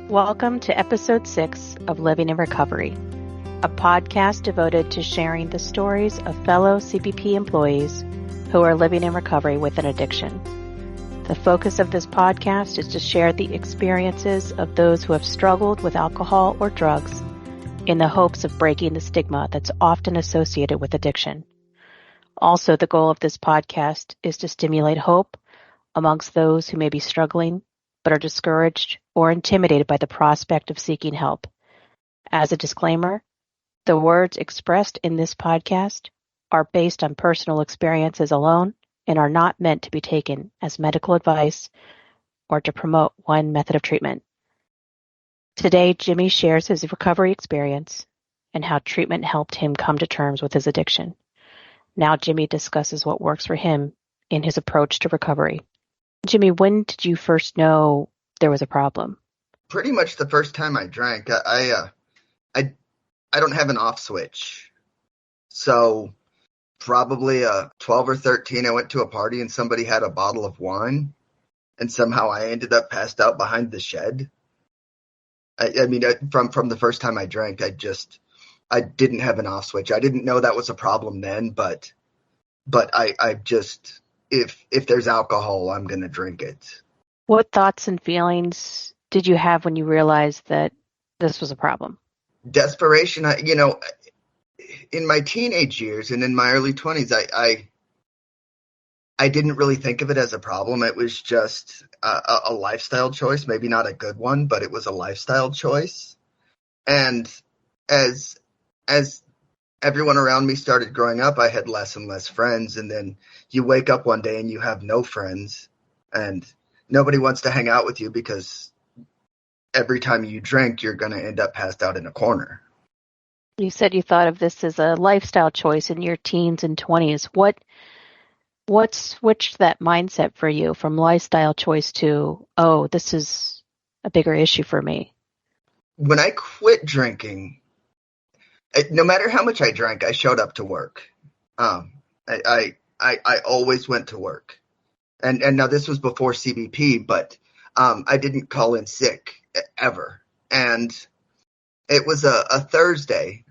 Welcome to episode 6 of Living in Recovery, a podcast devoted to sharing the stories of fellow CPP employees who are living in recovery with an addiction. The focus of this podcast is to share the experiences of those who have struggled with alcohol or drugs in the hopes of breaking the stigma that's often associated with addiction. Also, the goal of this podcast is to stimulate hope amongst those who may be struggling but are discouraged or intimidated by the prospect of seeking help. As a disclaimer, the words expressed in this podcast are based on personal experiences alone and are not meant to be taken as medical advice or to promote one method of treatment. Today, Jimmy shares his recovery experience and how treatment helped him come to terms with his addiction. Now Jimmy discusses what works for him in his approach to recovery. Jimmy, when did you first know there was a problem? Pretty much the first time I drank. I don't have an off switch. So probably 12 or 13, I went to a party and somebody had a bottle of wine and somehow I ended up passed out behind the shed. From the first time I drank, I didn't have an off switch. I didn't know that was a problem then, but I just, if there's alcohol, I'm going to drink it. What thoughts and feelings did you have when you realized that this was a problem? Desperation. In my teenage years and in my early 20s, I didn't really think of it as a problem. It was just a lifestyle choice, maybe not a good one, but it was a lifestyle choice. And as everyone around me started growing up, I had less and less friends. And then you wake up one day and you have no friends and nobody wants to hang out with you because every time you drink, you're going to end up passed out in a corner. You said you thought of this as a lifestyle choice in your teens and 20s. What switched that mindset for you from lifestyle choice to, oh, this is a bigger issue for me? When I quit drinking, no matter how much I drank, I showed up to work. I always went to work. And now this was before CBP, but I didn't call in sick ever. And it was a Thursday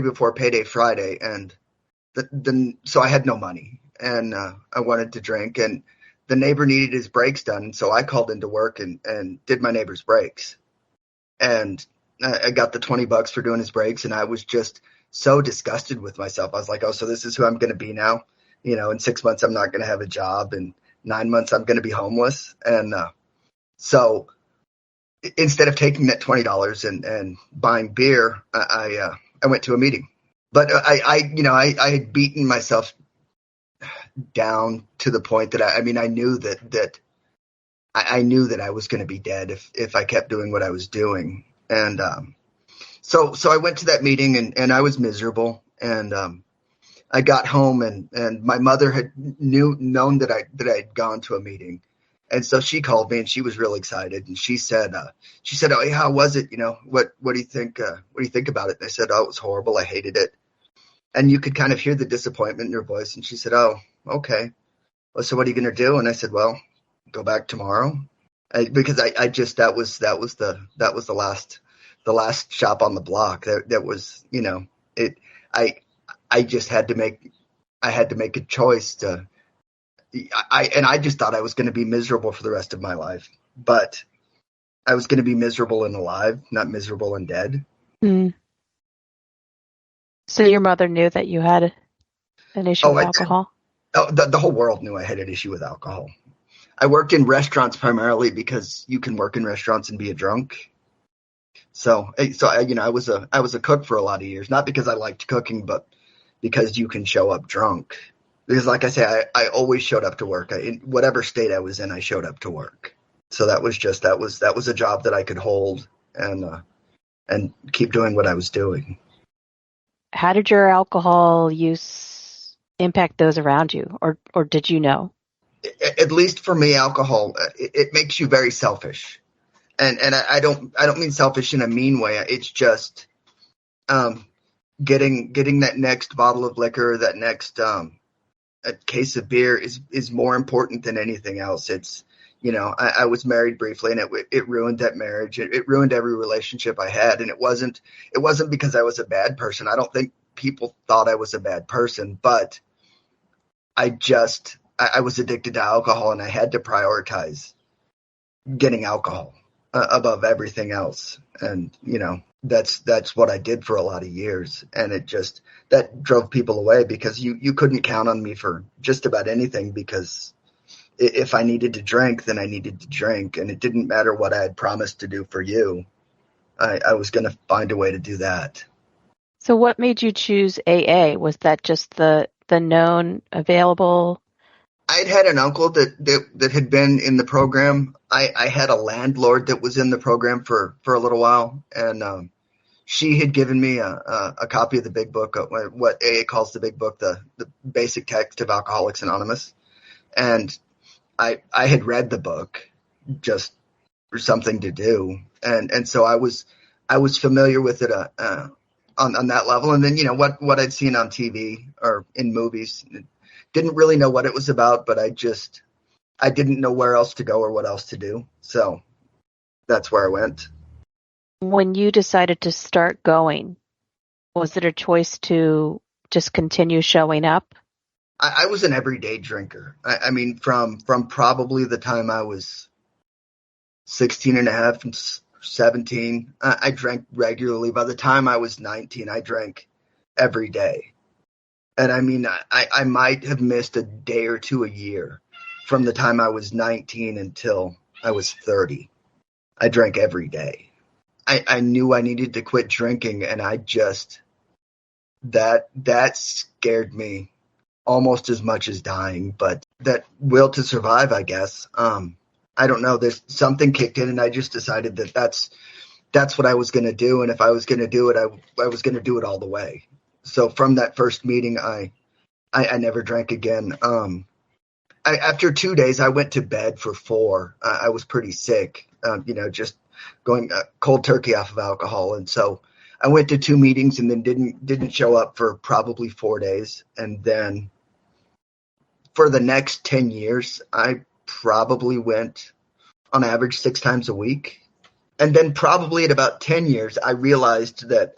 before payday Friday. And so I had no money and I wanted to drink and the neighbor needed his brakes done. So I called into work and did my neighbor's brakes. And I got the $20 for doing his brakes. And I was just so disgusted with myself. I was like, oh, so this is who I'm going to be now. In 6 months, I'm not going to have a job. In 9 months, I'm going to be homeless. And so instead of taking that $20 and buying beer, I went to a meeting. But I had beaten myself down to the point that I knew that I knew that I was going to be dead if I kept doing what I was doing. And so I went to that meeting and I was miserable. And I got home and my mother had known that I had gone to a meeting. And so she called me and she was real excited. And she said, oh, hey, how was it? What do you think? What do you think about it? And I said, oh, it was horrible. I hated it. And you could kind of hear the disappointment in her voice. And she said, oh, okay. Well, so what are you going to do? And I said, well, go back tomorrow. Because that was the last shop on the block. That was, I just had to make a choice I just thought I was going to be miserable for the rest of my life, but I was going to be miserable and alive, not miserable and dead. Mm. So your mother knew that you had an issue with alcohol? The whole world knew I had an issue with alcohol. I worked in restaurants primarily because you can work in restaurants and be a drunk. So I was a cook for a lot of years, not because I liked cooking, but because you can show up drunk. Because like I say, I always showed up to work. In whatever state I was in, I showed up to work. So that was a job that I could hold and keep doing what I was doing. How did your alcohol use impact those around you, or did you know? At least for me, alcohol it makes you very selfish, and I don't mean selfish in a mean way. It's just getting that next bottle of liquor, that next a case of beer is more important than anything else. It's I was married briefly, and it ruined that marriage. It ruined every relationship I had, and it wasn't because I was a bad person. I don't think people thought I was a bad person, but I was addicted to alcohol, and I had to prioritize getting alcohol above everything else. And, that's what I did for a lot of years. And that drove people away, because you couldn't count on me for just about anything, because if I needed to drink, then I needed to drink. And it didn't matter what I had promised to do for you. I was going to find a way to do that. So what made you choose AA? Was that just the known available? I'd had an uncle that had been in the program. I had a landlord that was in the program for a little while, and she had given me a copy of the Big Book, what AA calls the Big Book, the basic text of Alcoholics Anonymous. And I had read the book just for something to do, and so I was familiar with it on that level. And then what I'd seen on TV or in movies. Didn't really know what it was about, but I didn't know where else to go or what else to do. So that's where I went. When you decided to start going, was it a choice to just continue showing up? I was an everyday drinker. I mean, from probably the time I was 16 and a half and 17, I drank regularly. By the time I was 19, I drank every day. And I mean, I might have missed a day or two a year from the time I was 19 until I was 30. I drank every day. I knew I needed to quit drinking, and that scared me almost as much as dying. But that will to survive, I guess. I don't know. There's something kicked in, and I just decided that's what I was going to do. And if I was going to do it, I was going to do it all the way. So from that first meeting, I never drank again. After 2 days, I went to bed for 4. I was pretty sick, just going cold turkey off of alcohol. And so I went to 2 meetings and then didn't show up for probably 4 days. And then for the next 10 years, I probably went on average 6 times a week. And then probably at about 10 years, I realized that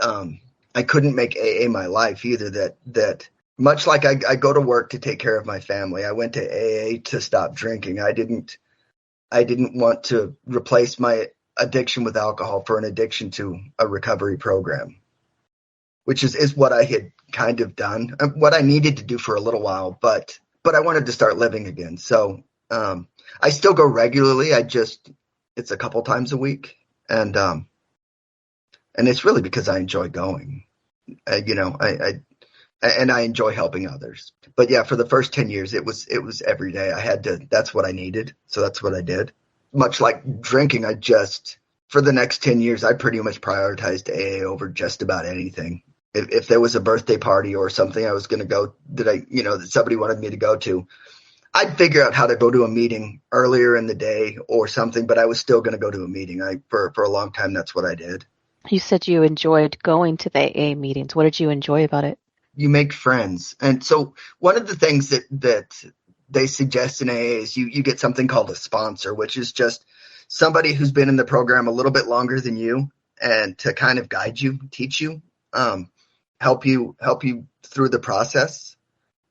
I couldn't make AA my life either. That much like I go to work to take care of my family, I went to AA to stop drinking. I didn't want to replace my addiction with alcohol for an addiction to a recovery program, which is what I had kind of done, what I needed to do for a little while, but I wanted to start living again. So I still go regularly. It's a couple times a week, and it's really because I enjoy going, and I enjoy helping others. But yeah, for the first 10 years, it was every day. That's what I needed. So that's what I did. Much like drinking, for the next 10 years, I pretty much prioritized AA over just about anything. If there was a birthday party or something I was going to go that somebody wanted me to go to, I'd figure out how to go to a meeting earlier in the day or something, but I was still going to go to a meeting. For a long time, that's what I did. You said you enjoyed going to the AA meetings. What did you enjoy about it? You make friends. And so one of the things that they suggest in AA is you get something called a sponsor, which is just somebody who's been in the program a little bit longer than you, and to kind of guide you, teach you, help you through the process.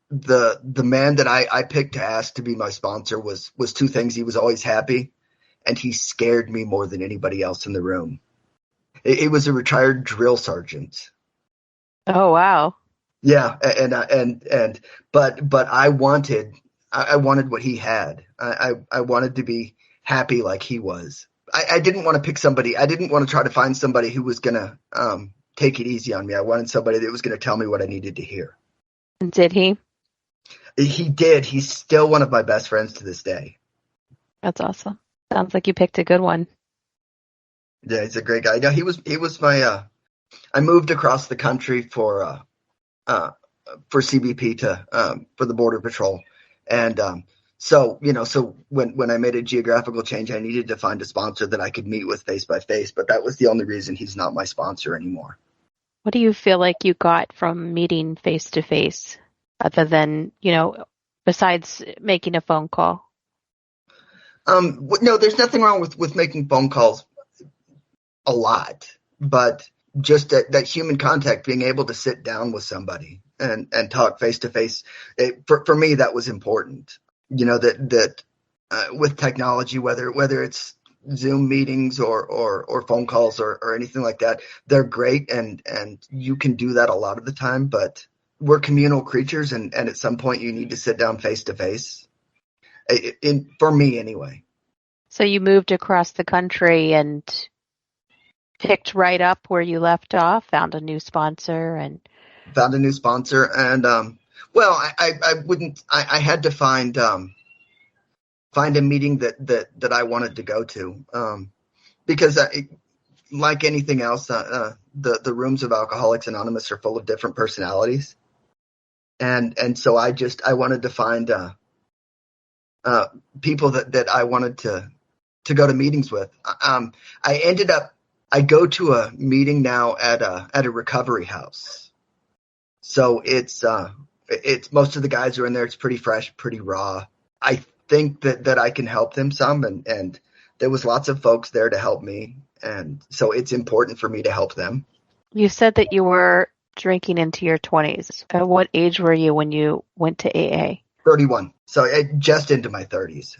The man that I picked to ask to be my sponsor was 2 things. He was always happy, and he scared me more than anybody else in the room. It was a retired drill sergeant. Oh, wow. Yeah. But I wanted what he had. I wanted to be happy like he was. I didn't want to pick somebody. I didn't want to try to find somebody who was going to take it easy on me. I wanted somebody that was going to tell me what I needed to hear. And did he? He did. He's still one of my best friends to this day. That's awesome. Sounds like you picked a good one. Yeah, he's a great guy. Yeah, he was my. I moved across the country for CBP for the Border Patrol, and so when I made a geographical change, I needed to find a sponsor that I could meet with face by face. But that was the only reason he's not my sponsor anymore. What do you feel like you got from meeting face to face, other than besides making a phone call? No, there's nothing wrong with making phone calls a lot, but just that human contact, being able to sit down with somebody and talk face to face, for me, that was important. That with technology, whether it's Zoom meetings or phone calls or anything like that, they're great, and you can do that a lot of the time, but we're communal creatures, and at some point you need to sit down face to face. For me anyway. So you moved across the country and picked right up where you left off, found a new sponsor and well, I wouldn't, I had to find a meeting that I wanted to go to, because like anything else, the rooms of Alcoholics Anonymous are full of different personalities. And so I wanted to find people that I wanted to go to meetings with. I go to a meeting now at a recovery house. So it's most of the guys are in there. It's pretty fresh, pretty raw. I think that I can help them some, and there was lots of folks there to help me. And so it's important for me to help them. You said that you were drinking into your 20s. At what age were you when you went to AA? 31. So just into my 30s.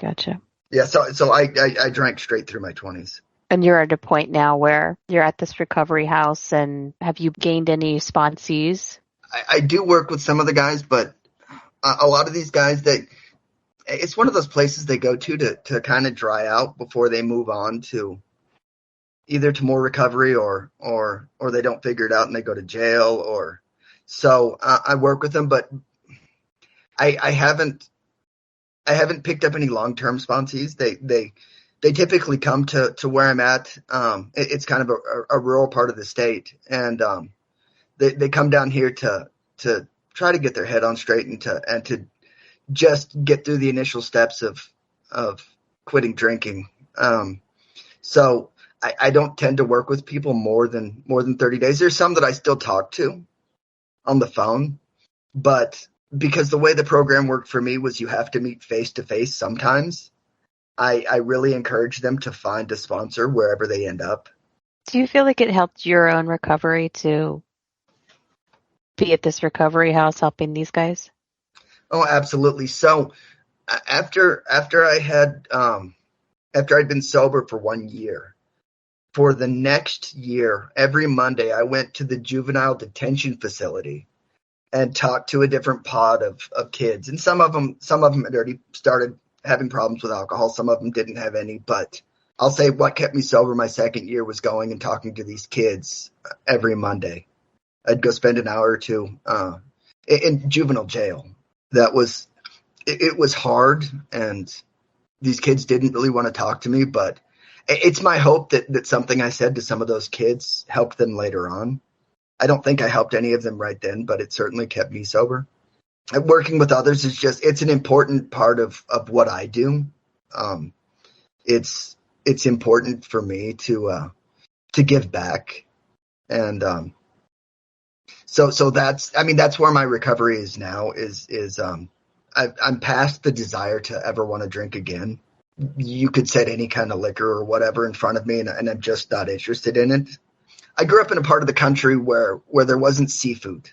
Gotcha. Yeah. So I drank straight through my 20s. And you're at a point now where you're at this recovery house, and have you gained any sponsees? I do work with some of the guys, but a lot of these guys, it's one of those places they go to kind of dry out before they move on to either to more recovery or they don't figure it out and they go to jail so I work with them, but I haven't picked up any long-term sponsees. They typically come to where I'm at. It's kind of a rural part of the state, and they come down here to try to get their head on straight and to just get through the initial steps of quitting drinking. So I don't tend to work with people more than 30 days. There's some that I still talk to on the phone, but because the way the program worked for me was you have to meet face to face sometimes, I really encourage them to find a sponsor wherever they end up. Do you feel like it helped your own recovery to be at this recovery house helping these guys? Oh, absolutely. So after I'd been sober for 1 year, for the next year, every Monday I went to the juvenile detention facility and talked to a different pod of kids. And some of them had already started having problems with alcohol. Some of them didn't have any, but I'll say what kept me sober my second year was going and talking to these kids every Monday. I'd go spend an hour or two in juvenile jail. It was hard, and these kids didn't really want to talk to me, but it's my hope that something I said to some of those kids helped them later on. I don't think I helped any of them right then, but it certainly kept me sober. Working with others it's an important part of what I do. It's important for me to give back. And so that's where my recovery is now is I'm past the desire to ever want to drink again. You could set any kind of liquor or whatever in front of me, and I'm just not interested in it. I grew up in a part of the country where there wasn't seafood,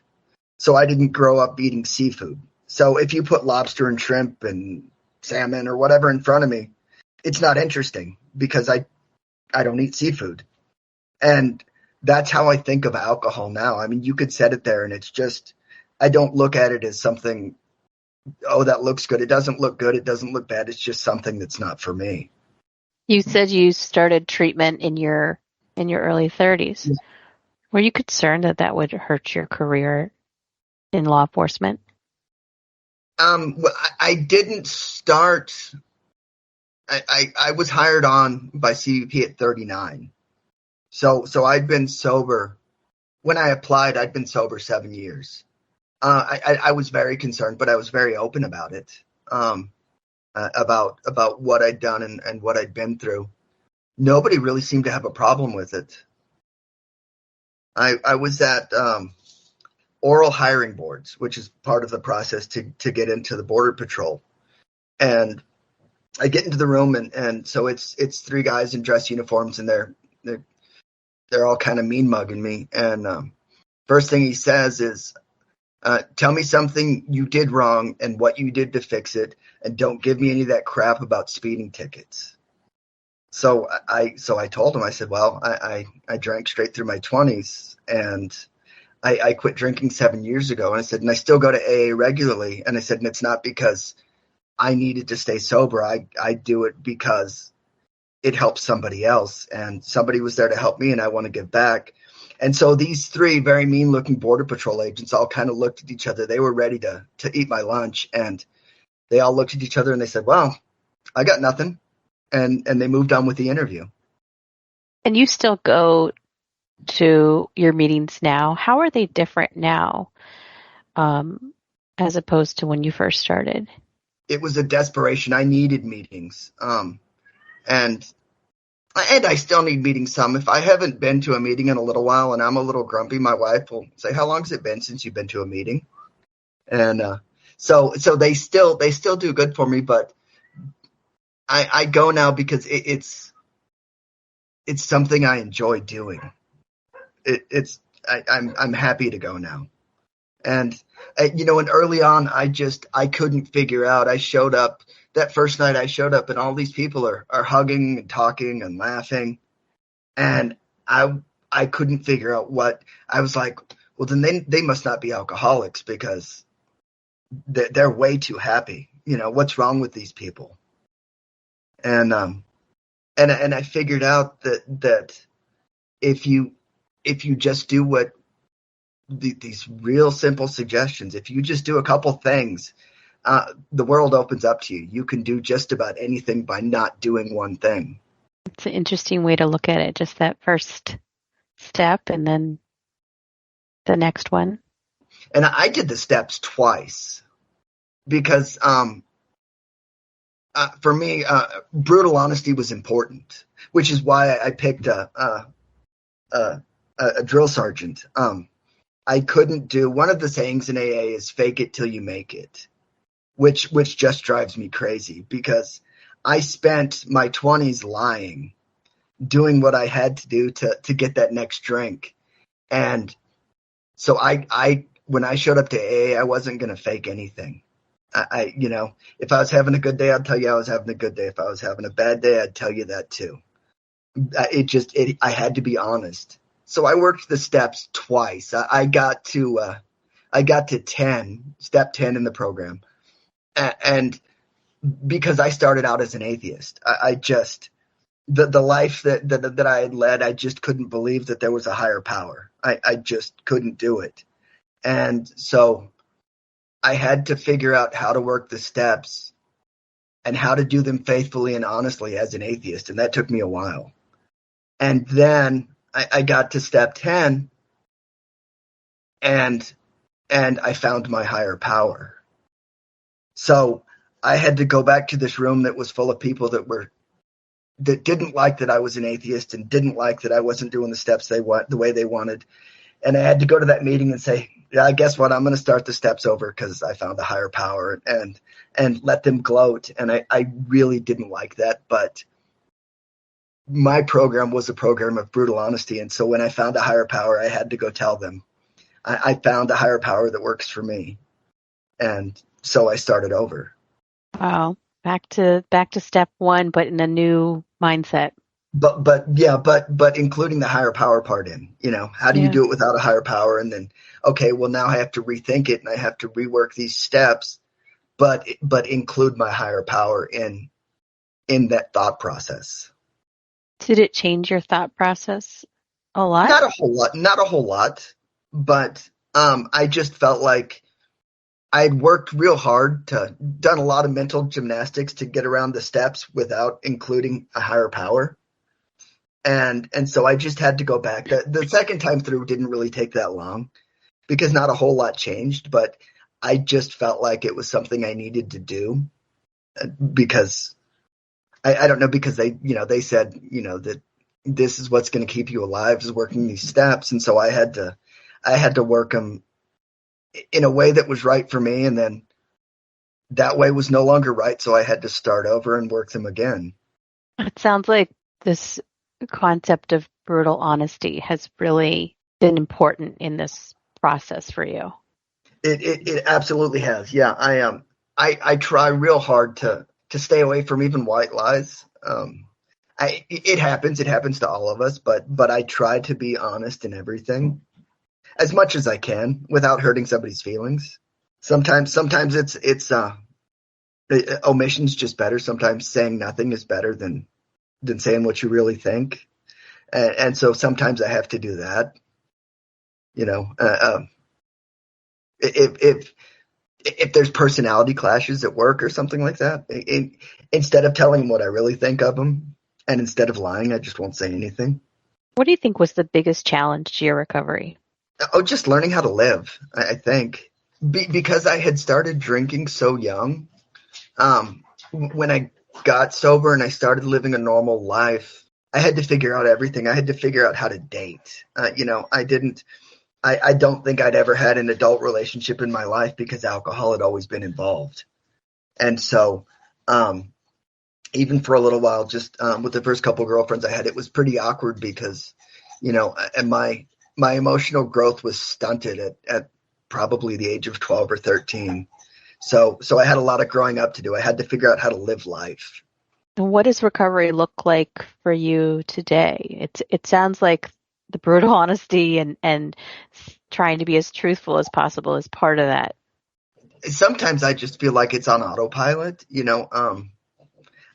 so I didn't grow up eating seafood. So if you put lobster and shrimp and salmon or whatever in front of me, it's not interesting because I don't eat seafood. And that's how I think of alcohol now. I mean, you could set it there, and it's just, I don't look at it as something, oh, that looks good. It doesn't look good. It doesn't look bad. It's just something that's not for me. You said you started treatment in your early 30s. Yeah. Were you concerned that would hurt your career in law enforcement? Well, I didn't start. I was hired on by CBP at 39. So I'd been sober when I applied. I'd been sober 7 years. I was very concerned, but I was very open about it, about what I'd done and what I'd been through. Nobody really seemed to have a problem with it. I was at oral hiring boards, which is part of the process to get into the Border Patrol. And I get into the room, and so it's three guys in dress uniforms, and they're all kind of mean mugging me. And first thing he says is, tell me something you did wrong and what you did to fix it, and don't give me any of that crap about speeding tickets. So I told him, I said, well, I drank straight through my 20s, and I quit drinking 7 years ago. And I said, and I still go to AA regularly. And I said, and it's not because I needed to stay sober. I do it because it helps somebody else, and somebody was there to help me, and I want to give back. And so these three very mean looking Border Patrol agents all kind of looked at each other. They were ready to eat my lunch, and they all looked at each other and they said, well, I got nothing. And they moved on with the interview. And you still go to your meetings now. How are they different now, as opposed to when you first started? It was a desperation. I needed meetings. And I still need meetings some. If I haven't been to a meeting in a little while and I'm a little grumpy, my wife will say, how long has it been since you've been to a meeting? And so they still do good for me, but I go now because it's something I enjoy doing. I'm happy to go now. And and early on, I couldn't figure out. I showed up that first night. I showed up, and all these people are hugging and talking and laughing, and I couldn't figure out what. I was like, well, then they must not be alcoholics, because they're way too happy. What's wrong with these people? And I figured out that if you just do what these real simple suggestions, if you just do a couple things, the world opens up to you. You can do just about anything by not doing one thing. It's an interesting way to look at it. Just that first step and then the next one. And I did the steps twice because for me, brutal honesty was important, which is why I picked a drill sergeant. I couldn't do, one of the sayings in AA is fake it till you make it, which just drives me crazy, because I spent my 20s lying, doing what I had to do to get that next drink. And so when I showed up to AA, I wasn't going to fake anything. If I was having a good day, I'd tell you I was having a good day. If I was having a bad day, I'd tell you that too. I had to be honest. So I worked the steps twice. I got to 10, step 10 in the program. And because I started out as an atheist, the life that I had led, I just couldn't believe that there was a higher power. I just couldn't do it. And so I had to figure out how to work the steps and how to do them faithfully and honestly as an atheist. And that took me a while. And then I got to step 10 and I found my higher power. So I had to go back to this room that was full of people that didn't like that I was an atheist and didn't like that I wasn't doing the steps the way they wanted. And I had to go to that meeting and say, yeah, guess what? I'm going to start the steps over because I found a higher power, and let them gloat. And I really didn't like that, but my program was a program of brutal honesty. And so when I found a higher power, I had to go tell them I found a higher power that works for me. And so I started over. Wow. Back to step one, but in a new mindset. But including the higher power part in, how do you do it without a higher power? And then, okay, well, now I have to rethink it and I have to rework these steps, but include my higher power in that thought process. Did it change your thought process a lot? Not a whole lot, but I just felt like I'd worked real hard, done a lot of mental gymnastics to get around the steps without including a higher power. And so I just had to go back. The second time through didn't really take that long because not a whole lot changed, but I just felt like it was something I needed to do because I don't know, because they said, that this is what's going to keep you alive, is working these steps. And so I had to work them in a way that was right for me. And then that way was no longer right, so I had to start over and work them again. It sounds like this concept of brutal honesty has really been important in this process for you. It absolutely has. Yeah, I try real hard to stay away from even white lies. It happens. It happens to all of us. But I try to be honest in everything as much as I can without hurting somebody's feelings. Sometimes it's omission's just better. Sometimes saying nothing is better than saying what you really think. And so sometimes I have to do that. You know, if there's personality clashes at work or something like that, instead of telling them what I really think of them, and instead of lying, I just won't say anything. What do you think was the biggest challenge to your recovery? Oh, just learning how to live, I think. Because I had started drinking so young, when I got sober and I started living a normal life, I had to figure out everything. I had to figure out how to date. I don't think I'd ever had an adult relationship in my life because alcohol had always been involved. And so, even for a little while, just with the first couple of girlfriends I had, it was pretty awkward because, and my emotional growth was stunted at probably the age of 12 or 13. So I had a lot of growing up to do. I had to figure out how to live life. And what does recovery look like for you today? It sounds like the brutal honesty and trying to be as truthful as possible is part of that. Sometimes I just feel like it's on autopilot.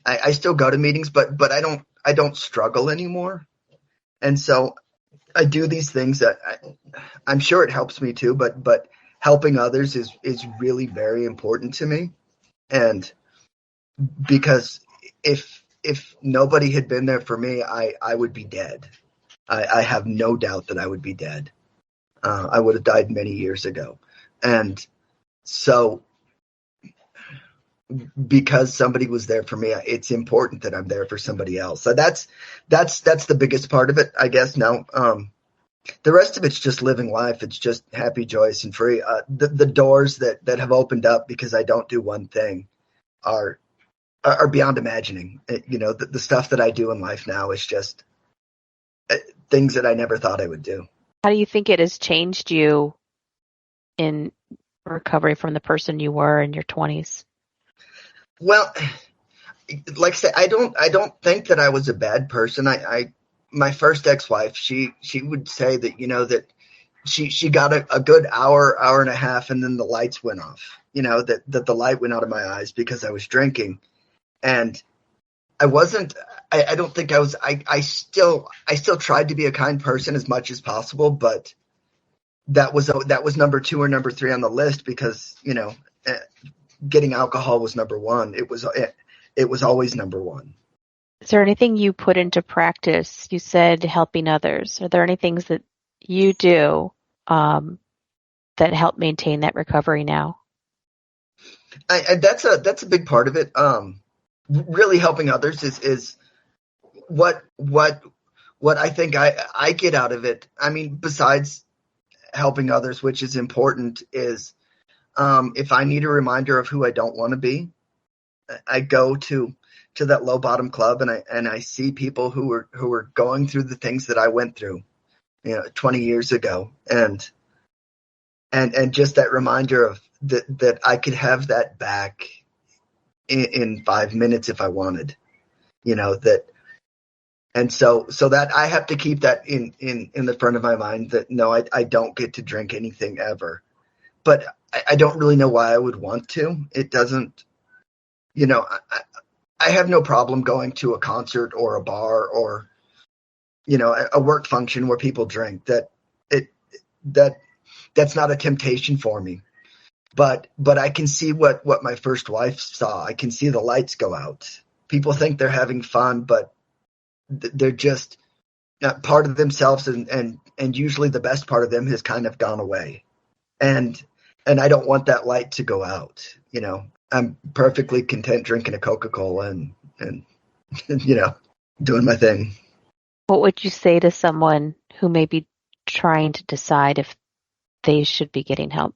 I still go to meetings, but I don't struggle anymore. And so I do these things that I'm sure it helps me too, but helping others is really very important to me. And because if nobody had been there for me, I would be dead. I have no doubt that I would be dead. I would have died many years ago. And so because somebody was there for me, it's important that I'm there for somebody else. So that's the biggest part of it, I guess. Now, the rest of it's just living life. It's just happy, joyous, and free. The doors that have opened up because I don't do one thing are beyond imagining. The stuff that I do in life now is just things that I never thought I would do. How do you think it has changed you in recovery from the person you were in your 20s? Well, like I said, I don't think that I was a bad person. My first ex-wife, she would say that, that she got a good hour and a half, and then the lights went off, that the light went out of my eyes because I was drinking. And I don't think I was, I still tried to be a kind person as much as possible, but that was number 2 or number 3 on the list because, getting alcohol was number 1. It was always number 1. Is there anything you put into practice? You said helping others. Are there any things that you do that help maintain that recovery now? That's a big part of it. Really helping others is what I think I get out of it. I mean, besides helping others, which is important, is if I need a reminder of who I don't want to be, I go to that low bottom club and I see people who are going through the things that I went through, 20 years ago, and just that reminder of that I could have that back in 5 minutes if I wanted, that. And so that I have to keep that in the front of my mind that no, I don't get to drink anything ever, but I don't really know why I would want to. It doesn't, I have no problem going to a concert or a bar or, a work function where people drink. That's not a temptation for me. But I can see what my first wife saw. I can see the lights go out. People think they're having fun, but they're just not part of themselves, and usually the best part of them has kind of gone away. And I don't want that light to go out. I'm perfectly content drinking a Coca-Cola and doing my thing. What would you say to someone who may be trying to decide if they should be getting help?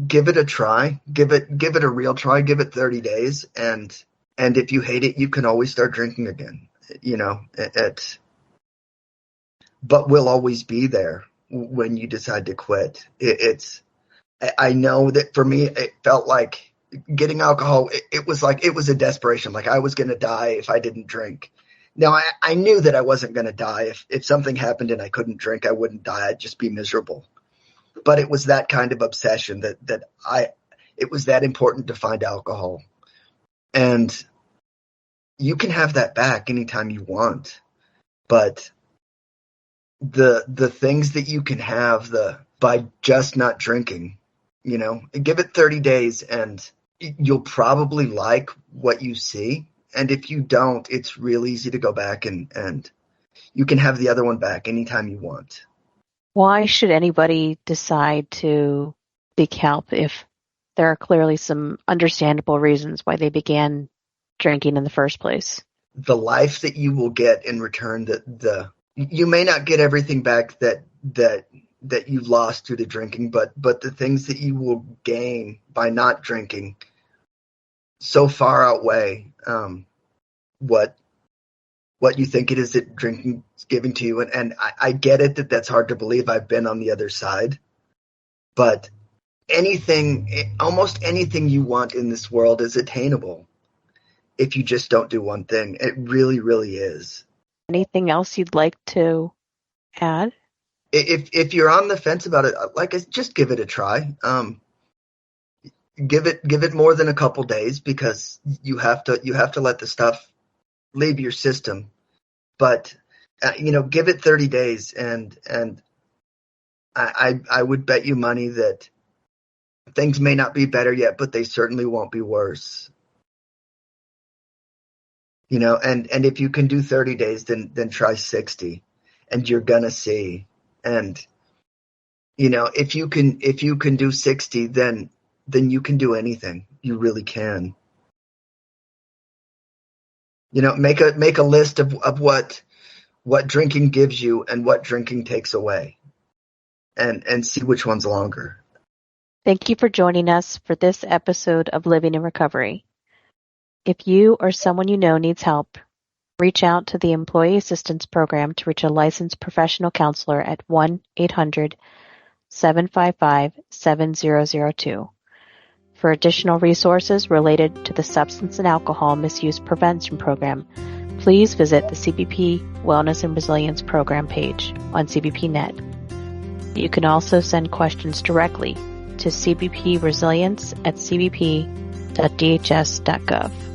give it a try. Give it a real try. Give it 30 days. And if you hate it, you can always start drinking again. But we'll always be there when you decide to quit. I know that for me, it felt like getting alcohol, it was a desperation. Like I was going to die if I didn't drink. Now, I knew that I wasn't going to die. If something happened and I couldn't drink, I wouldn't die. I'd just be miserable. But it was that kind of obsession it was that important to find alcohol. And you can have that back anytime you want. But the things that you can have by just not drinking, give it 30 days and you'll probably like what you see. And if you don't, it's real easy to go back and you can have the other one back anytime you want. Why should anybody decide to seek help if there are clearly some understandable reasons why they began drinking in the first place? The life that you will get in return, you may not get everything back that you've lost through the drinking, but the things that you will gain by not drinking so far outweigh what you think it is that drinking is giving to you. And I get it that's hard to believe. I've been on the other side. But almost anything you want in this world is attainable if you just don't do one thing. It really, really is. Anything else you'd like to add? If you're on the fence about it, just give it a try. Give it more than a couple days because you have to let the stuff leave your system. But give it 30 days, and I would bet you money that things may not be better yet, but they certainly won't be worse. And if you can do 30 days, then try 60, and you're gonna see. And if you can do 60, then you can do anything. You really can. Make a list of what drinking gives you and what drinking takes away, and see which one's longer. Thank you for joining us for this episode of Living in Recovery. If you or someone you know needs help, reach out to the Employee Assistance Program to reach a licensed professional counselor at 1-800-755-7002. For additional resources related to the Substance and Alcohol Misuse Prevention Program, please visit the CBP Wellness and Resilience Program page on CBP.net. You can also send questions directly to cbpresilience@cbp.dhs.gov.